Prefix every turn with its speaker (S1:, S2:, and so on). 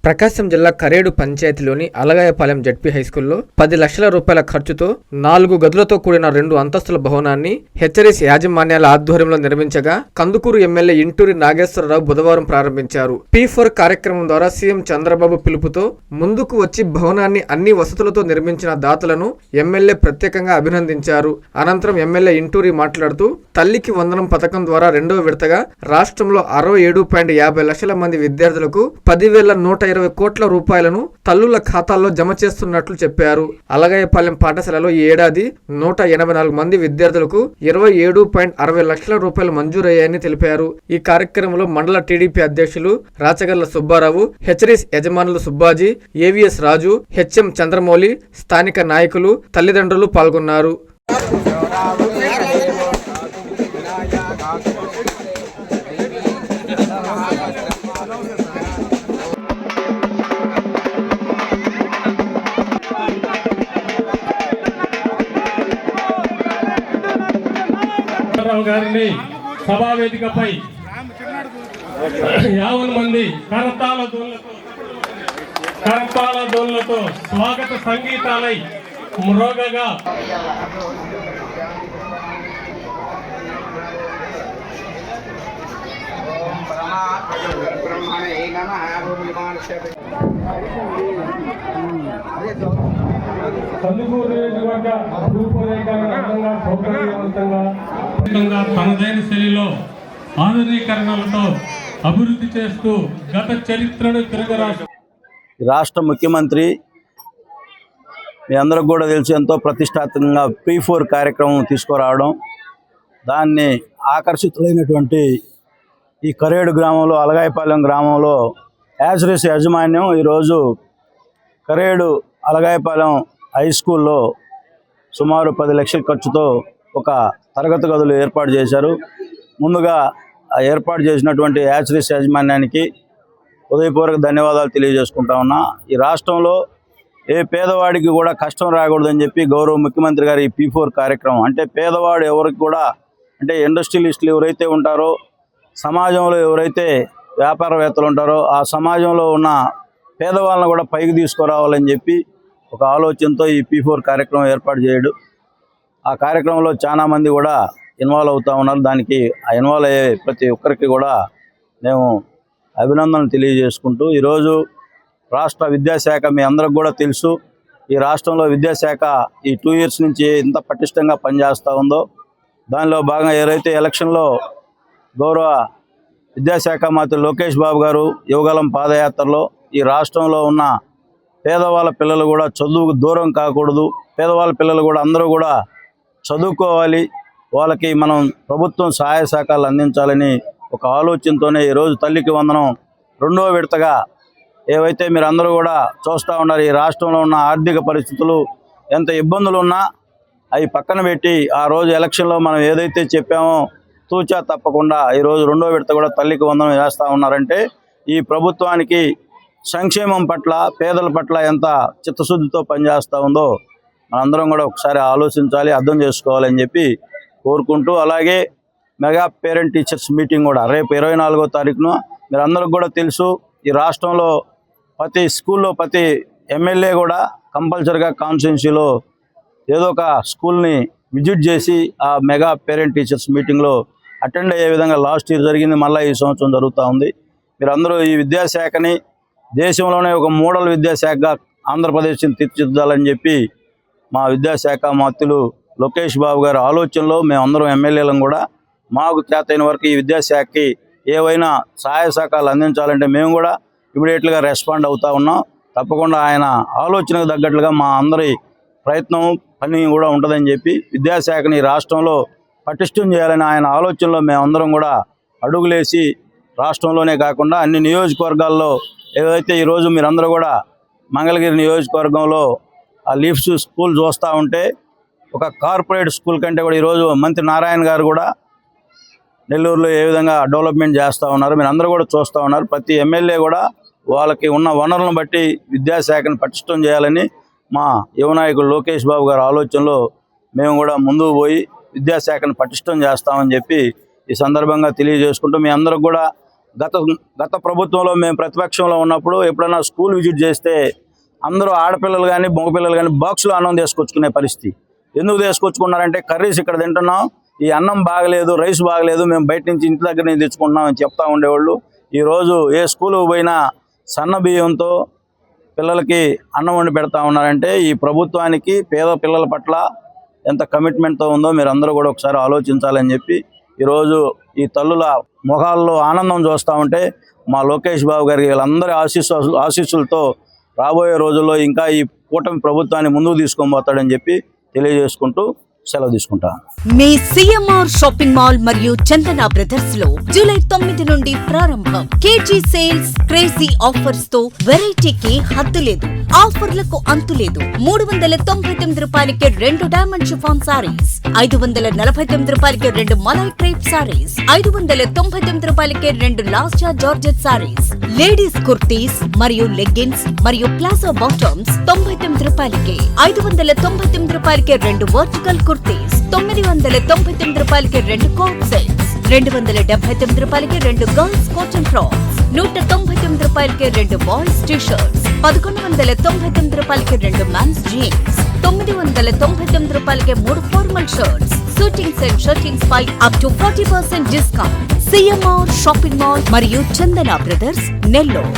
S1: ప్రకాశం జిల్లా కరేడు పంచాయతీలోని అలగాయపాలెం జడ్పీ హైస్కూల్లో 10 లక్షల రూపాయల ఖర్చుతో 4 గదులతో కూడిన 2 అంతస్తుల భవనాన్ని హెచ్చరీస్ యాజమాన్యాల ఆధ్వర్యంలో నిర్మించగా కందుకూరు ఎమ్మెల్యే ఇంటూరి నాగేశ్వరరావు బుధవారం ప్రారంభించారు. P4 కార్యక్రమం ద్వారా సీఎం చంద్రబాబు పిలుపుతో ముందుకు వచ్చి భవనాన్ని అన్ని వసతులతో నిర్మించిన దాతలను ఎమ్మెల్యే ప్రత్యేకంగా అభినందించారు. అనంతరం ఎమ్మెల్యే ఇంటూరి మాట్లాడుతూ తల్లికి వందనం పథకం ద్వారా 2వ విడతగా రాష్ట్రంలో 67.50 లక్షల మంది విద్యార్థులకు 10,120 కోట్ల రూపాయలను తల్లుల ఖాతాల్లో జమ చేస్తున్నట్లు చెప్పారు. అలగాయపాలెం పాఠశాలలో ఈ ఏడాది 184 మంది విద్యార్థులకు 27.60 లక్షల రూపాయలు మంజూరయ్యాయని తెలిపారు. ఈ కార్యక్రమంలో మండల టీడీపీ అధ్యక్షులు రాచగర్ల సుబ్బారావు, హెచ్చరీస్ యజమానులు సుబ్బాజీ, ఏవిఎస్ రాజు, హెచ్ఎం చంద్రమౌళి, స్థానిక నాయకులు, తల్లిదండ్రులు పాల్గొన్నారు.
S2: గారిని సభావేదికపై 50 మంది కరతాళ ధ్వనులతో స్వాగత సంగీతాలై మ్రోగగా కందుకూరు నియోజకవర్గ రూపురేఖలను అందంగా సౌకర్యవంతంగా తనదైన శైలిలో ఆధునీకరణలతో అభివృద్ధి చేస్తూ గత చరిత్రను
S3: రాష్ట్ర ముఖ్యమంత్రి మీ అందరికి కూడా తెలిసి ఎంతో ప్రతిష్టాత్మకంగా P4 కార్యక్రమం తీసుకురావడం, దాన్ని ఆకర్షితులైనటువంటి ఈ కరేడు గ్రామంలో అలగాయపాలెం గ్రామంలో యాజరీస్ యాజమాన్యం ఈరోజు కరేడు అలగాయపాలెం హై స్కూల్లో సుమారు 10 లక్షల ఖర్చుతో ఒక తరగతి గదులు ఏర్పాటు చేశారు. ముందుగా ఏర్పాటు చేసినటువంటి యాజరీస్ యాజమాన్యానికి హృదయపూర్వక ధన్యవాదాలు తెలియజేసుకుంటా ఉన్నా. ఈ రాష్ట్రంలో ఏ పేదవాడికి కూడా కష్టం రాకూడదని చెప్పి గౌరవ ముఖ్యమంత్రి గారు ఈ P4 కార్యక్రమం అంటే పేదవాడు ఎవరికి కూడా అంటే ఇండస్ట్రియలిస్టులు ఎవరైతే ఉంటారో, సమాజంలో ఎవరైతే వ్యాపారవేత్తలు ఉంటారో ఆ సమాజంలో ఉన్న పేదవాళ్ళని కూడా పైకి తీసుకురావాలని చెప్పి ఒక ఆలోచనతో ఈ P4 కార్యక్రమం ఏర్పాటు చేయడు. ఆ కార్యక్రమంలో చాలామంది కూడా ఇన్వాల్వ్ అవుతూ ఉన్నారు. దానికి ఆ ఇన్వాల్వ్ అయ్యే ప్రతి ఒక్కరికి కూడా మేము అభినందనలు తెలియజేసుకుంటూ, ఈరోజు రాష్ట్ర విద్యాశాఖ మీ అందరికి కూడా తెలుసు, ఈ రాష్ట్రంలో విద్యాశాఖ ఈ 2 ఇయర్స్ నుంచి ఎంత పటిష్టంగా పనిచేస్తూ ఉందో. దానిలో భాగంగా ఏదైతే ఎలక్షన్లో గౌరవ విద్యాశాఖ మంత్రి లోకేష్ బాబు గారు యువగలం పాదయాత్రలో ఈ రాష్ట్రంలో ఉన్న పేదవాళ్ళ పిల్లలు కూడా చదువుకు దూరం కాకూడదు, పేదవాళ్ళ పిల్లలు కూడా అందరూ కూడా చదువుకోవాలి, వాళ్ళకి మనం ప్రభుత్వం సహాయ సహకారాలు అందించాలని ఒక ఆలోచనతోనే ఈరోజు తల్లికి వందనం 2వ విడతగా ఏవైతే మీరు అందరూ కూడా చూస్తూ ఉన్నారు, ఈ రాష్ట్రంలో ఉన్న ఆర్థిక పరిస్థితులు ఎంత ఇబ్బందులు ఉన్నా అవి పక్కన పెట్టి ఆ రోజు ఎలక్షన్లో మనం ఏదైతే చెప్పామో తూచా తప్పకుండా ఈరోజు 2వ విడత కూడా తల్లికి వందనం వేస్తూ ఉన్నారంటే ఈ ప్రభుత్వానికి సంక్షేమం పట్ల పేదల పట్ల ఎంత చిత్తశుద్ధితో పనిచేస్తూ ఉందో మనందరం కూడా ఒకసారి ఆలోచించాలి, అర్థం చేసుకోవాలని చెప్పి కోరుకుంటూ, అలాగే మెగా పేరెంట్ టీచర్స్ మీటింగ్ కూడా రేపు 24వ తారీఖున మీరు అందరికి కూడా తెలుసు, ఈ రాష్ట్రంలో ప్రతి స్కూల్లో ప్రతి ఎమ్మెల్యే కూడా కంపల్సరిగా కాన్స్టిట్యున్సీలో ఏదో ఒక స్కూల్ని విజిట్ చేసి ఆ మెగా పేరెంట్ టీచర్స్ మీటింగ్లో అటెండ్ అయ్యే విధంగా లాస్ట్ ఇయర్ జరిగింది, మళ్ళీ ఈ సంవత్సరం జరుగుతూ ఉంది. మీరందరూ ఈ విద్యాశాఖని దేశంలోనే ఒక మోడల్ విద్యాశాఖగా ఆంధ్రప్రదేశ్ని తీర్చిదిద్దాలని చెప్పి మా విద్యాశాఖ మంత్రులు లోకేష్ బాబు గారి ఆలోచనలో మేమందరం ఎమ్మెల్యేలను కూడా మాకు చేతైన వరకు ఈ విద్యాశాఖకి ఏవైనా సహాయ సహకారాలు అందించాలంటే మేము కూడా ఇమీడియట్గా రెస్పాండ్ అవుతూ ఉన్నాం. తప్పకుండా ఆయన ఆలోచనకు తగ్గట్లుగా మా అందరి ప్రయత్నం పని కూడా ఉంటుందని చెప్పి విద్యాశాఖని రాష్ట్రంలో పటిష్టం చేయాలని ఆయన ఆలోచనలో మేమందరం కూడా అడుగులేసి రాష్ట్రంలోనే కాకుండా అన్ని నియోజకవర్గాల్లో ఏదైతే ఈరోజు మీరందరూ కూడా మంగళగిరి నియోజకవర్గంలో ఆ లీఫ్స్ స్కూల్ చూస్తూ ఉంటే ఒక కార్పొరేట్ స్కూల్ కంటే కూడా ఈరోజు మంత్రి నారాయణ గారు కూడా నెల్లూరులో ఏ విధంగా డెవలప్మెంట్ చేస్తూ ఉన్నారు మీరు అందరూ కూడా చూస్తూ ఉన్నారు. ప్రతి ఎమ్మెల్యే కూడా వాళ్ళకి ఉన్న వనరులను బట్టి విద్యాశాఖను పటిష్టం చేయాలని మా యువ నాయకుడు లోకేష్ బాబు గారి ఆలోచనలో మేము కూడా ముందుకు పోయి విద్యాశాఖను పటిష్టం చేస్తామని చెప్పి ఈ సందర్భంగా తెలియజేసుకుంటూ మీ అందరికి కూడా గత ప్రభుత్వంలో మేము ప్రతిపక్షంలో ఉన్నప్పుడు ఎప్పుడైనా స్కూల్ విజిట్ చేస్తే అందరూ ఆడపిల్లలు కానీ మగపిల్లలు కానీ బాక్స్లో అన్నం తీసుకొచ్చుకునే పరిస్థితి. ఎందుకు తీసుకొచ్చుకున్నారంటే కర్రీస్ ఇక్కడ తింటున్నాం, ఈ అన్నం బాగలేదు, రైస్ బాగలేదు, మేము బయట నుంచి ఇంటి దగ్గర నుంచి తెచ్చుకుంటున్నాం అని చెప్తా ఉండేవాళ్ళు. ఈరోజు ఏ స్కూల్కి పోయినా సన్న బియ్యంతో పిల్లలకి అన్నం వండి పెడతా ఉన్నారంటే ఈ ప్రభుత్వానికి పేద పిల్లల పట్ల ఎంత కమిట్మెంట్తో ఉందో మీరు అందరూ కూడా ఒకసారి ఆలోచించాలని చెప్పి ఈరోజు ఈ తల్లుల ముఖాల్లో ఆనందం చూస్తూ ఉంటే మా లోకేష్ బాబు గారికి వీళ్ళందరి ఆశీస్సులతో రాబోయే రోజుల్లో ఇంకా ఈ కూటమి ప్రభుత్వాన్ని ముందుకు తీసుకొని పోతాడని చెప్పి తెలియజేసుకుంటూ సెలవు తీసుకుంటాను.
S4: మీ సిఎంఆర్ షాపింగ్ మాల్ మరియు చందన బ్రదర్స్ లో జూలై 9 నుండి ప్రారంభం. కేజీ సేల్స్, క్రేజీ ఆఫర్స్ తో వెరైటీకి హద్దు లేదు, ఆఫర్లకు అంతు లేదు. 399 రూపాయలకి 2 డైమండ్ షిఫాన్ సారీస్, 549 రూపాయలకి 2 మలై క్రేప్ సారీస్, 599 రూపాయలకి 2 లాస్టా జార్జెట్ సారీస్, లేడీస్ కుర్తీస్ మరియు లెగ్గిన్స్ మరియు ప్లాజో బాటమ్స్ 99 రూపాయలకి, 599 రూపాయలకి 2 వర్టికల్ కుర్తీస్, 999 రూపాయలకి 2 కోట్ సెట్స్, 279 రూపాయలకి 2 గర్ల్స్ కాటన్ ఫ్రాక్స్, 199 రూపాయలకి 2 బాయ్స్ టీ షర్ట్స్, 1199 రూపాయలకి 2 మెన్స్ జీన్స్, 999 రూపాయలకి 3 formal shirts, suitings and shirtings పై up to 40% discount. CMR shopping mall మరియు చందన బ్రదర్స్, నెల్లూరు.